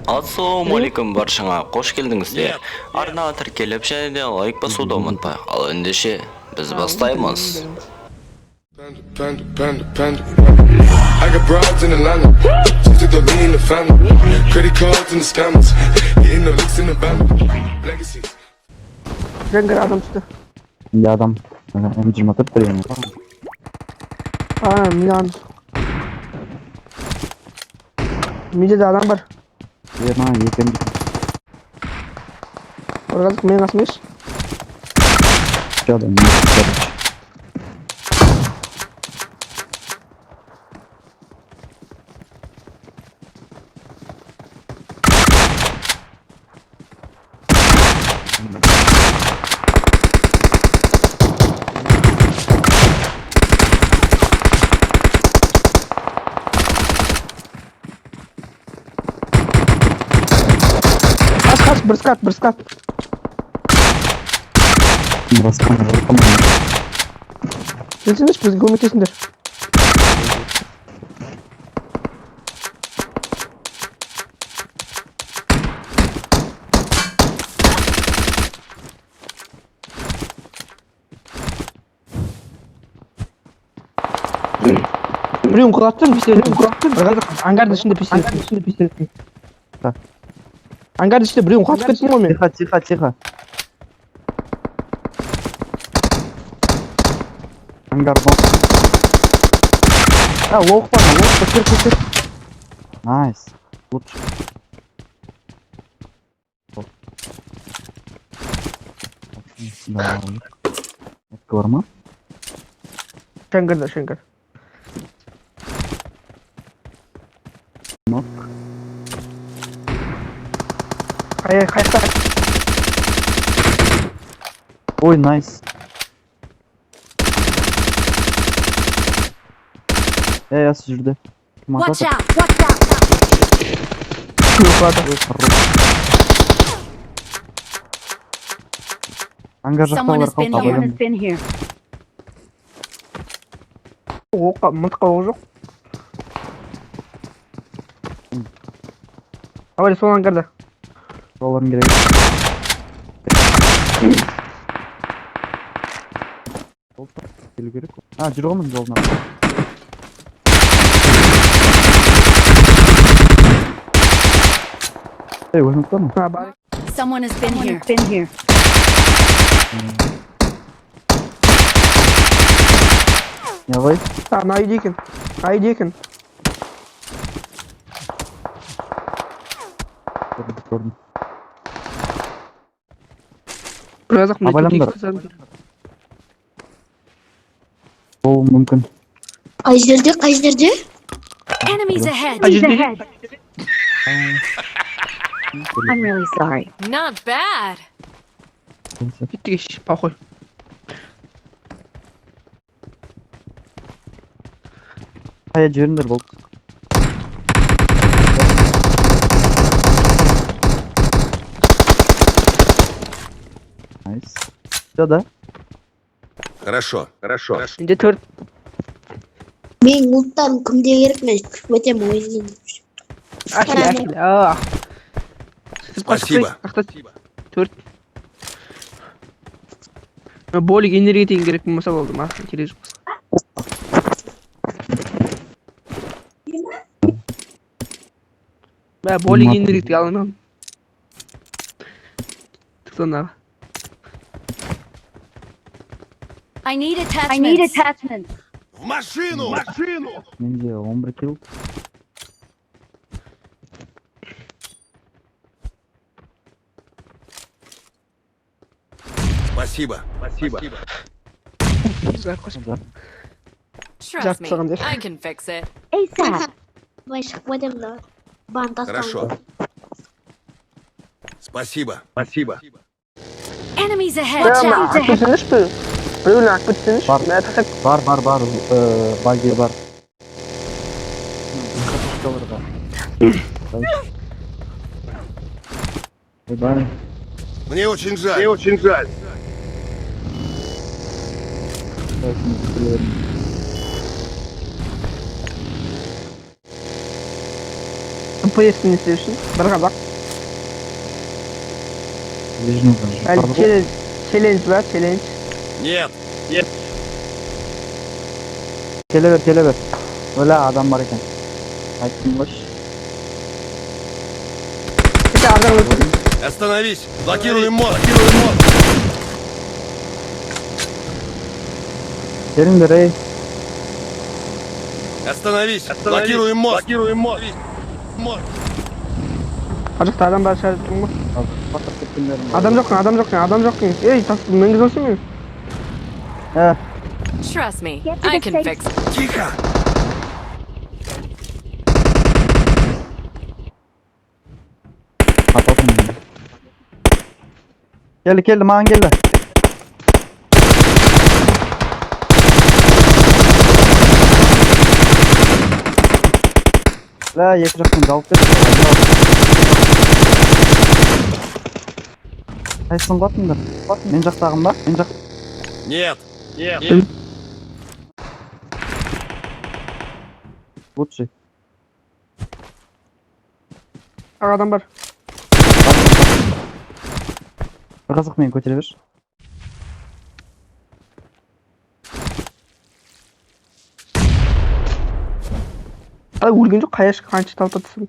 Ассаламалейкум баршаңа, қош келдіңіздер. Арнаға тіркеліп және де лайк басуды ұмытпайық. Ал ендеше біз бастаймыз. I got broads in Atlanta, just to throw me in the family. Credit cards and the scammers, hitting the licks in the band. Legacies. Rengger adam çıktı. Bir adam M24 duruyor. Aa, Milan. Mide de adam var. Bir lan yetim. Orada menің asmış. Şu adam. Бір скат. Келсеңдерші, бізге көмектесіңдер. Біреуін құлаттым, ангардың ішінде пистолет. Ангардың ішінде біреуін құлатып кеттім ғой мен. Тихо. Ангар бомб. Лох көр. Найс. Лучше. Да. Это var mı? Şengir. Nok. Hayır. Oy nice. Yas жүрді. Watch out! Ангар Someone has been жақта here. Оқа, мылтыққа оқ жоқ. Абай, сол ангарда. Оларын керек. Келу керек. Жүр ғымын жолына. Ойнақтар ма? Someone has been here. Не ғой? Айди екен. Көрдім. Біразақ Абайламдар. Ол мүмкін. Қай жерде? Enemies ahead. I'm really sorry. Not bad. Bitti, похуй. Қая жеріндер болды. Найс. Все, да? Хорошо.Інде төрт. Мен ұлттарым кімде керек, мен өтем ойын. Әкіл. Спасибо. Төрт. Болик энергетиген керек болмаса болды ма? Керек жоқ. Болик энергетик алынам. Тұқтан. I need attachments. В машину! Менде 11 килл. Спасибо. Trust me, I can fix it. Байшық өтем да. Хорошо. Спасибо. Enemies ahead. Біреуін ақ бітсеңіш. Бар. Баги бар. Мне очень жаль. ПС не істеу үшін бір қазақ. Әлі челлендж ба, челлендж. Нет. Келе бер. Öyle adam var ekan. Aytdim boş. Kecha adam o'ldi. Остановись. Блокируем мост. Gelin ey. Остановись. Блокируем мост. Қажықта адам бар шығар еттің ғой. Patlat ketkinlerim. Адам жоқ екен. Ей, мінгіз осы мен. Trust me, I can fix it. Тихо. Kapattım beni. Geldi mağan geldi. La yakacak mı? Alıp ver. Aysun batındır. Men жақтағым ба? Men жақ. Нет. Лучший. Адам бар. Bir қазақ мені көтере бер. Өлген жоқ, қанша талтатысың.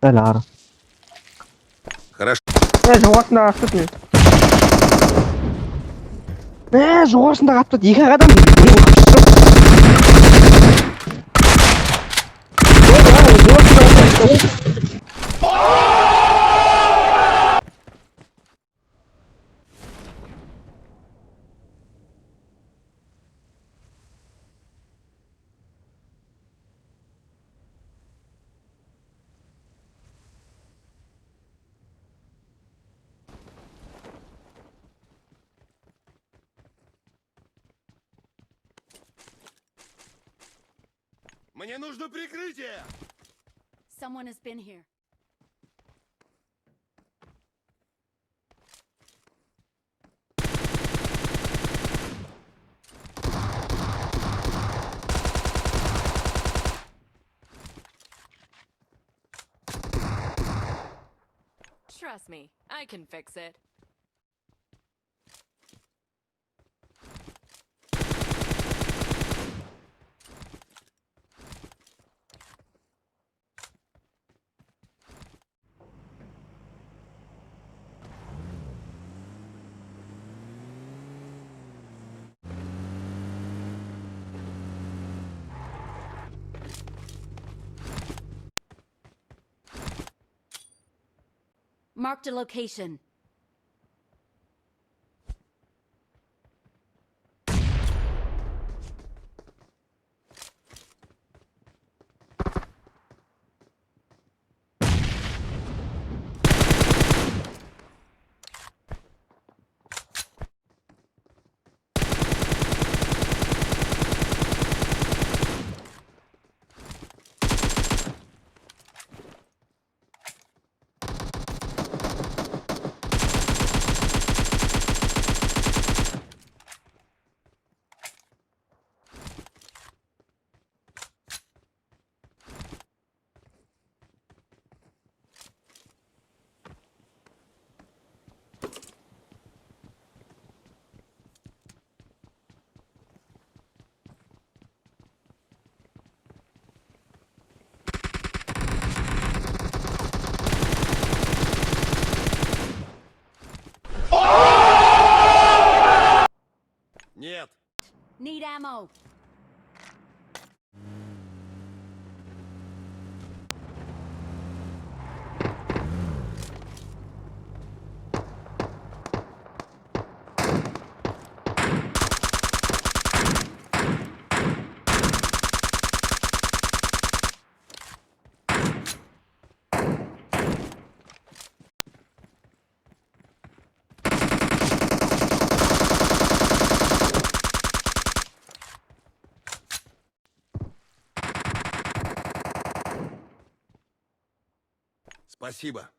Дәл ары. Хорошо. Жоғарысында қаптат мен. Жоғарысында қаптат, екі адам. Мне нужно прикрытие. Someone has been here. Trust me, I can fix it. Marked a location. Нет. Need ammo. Спасибо.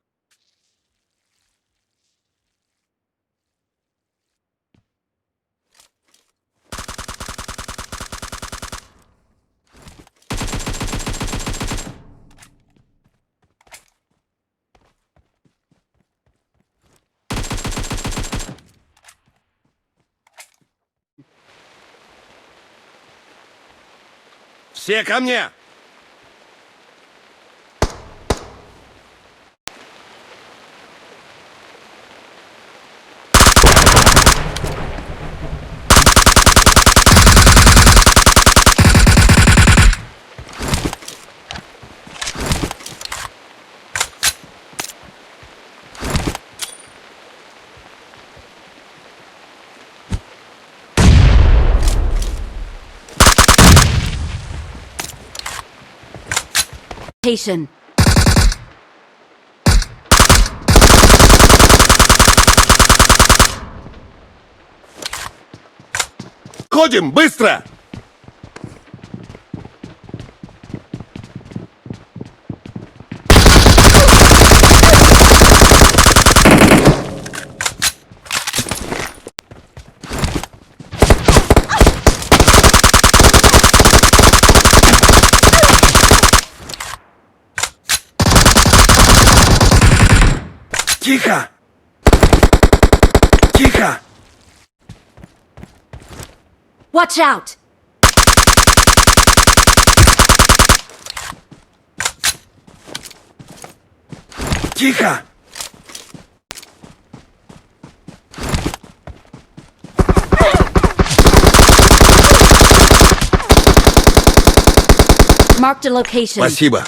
Все ко мне! Location. Ходим, быстро! Тихо! Тихо! Watch out! Тихо! Marked a location. Спасибо.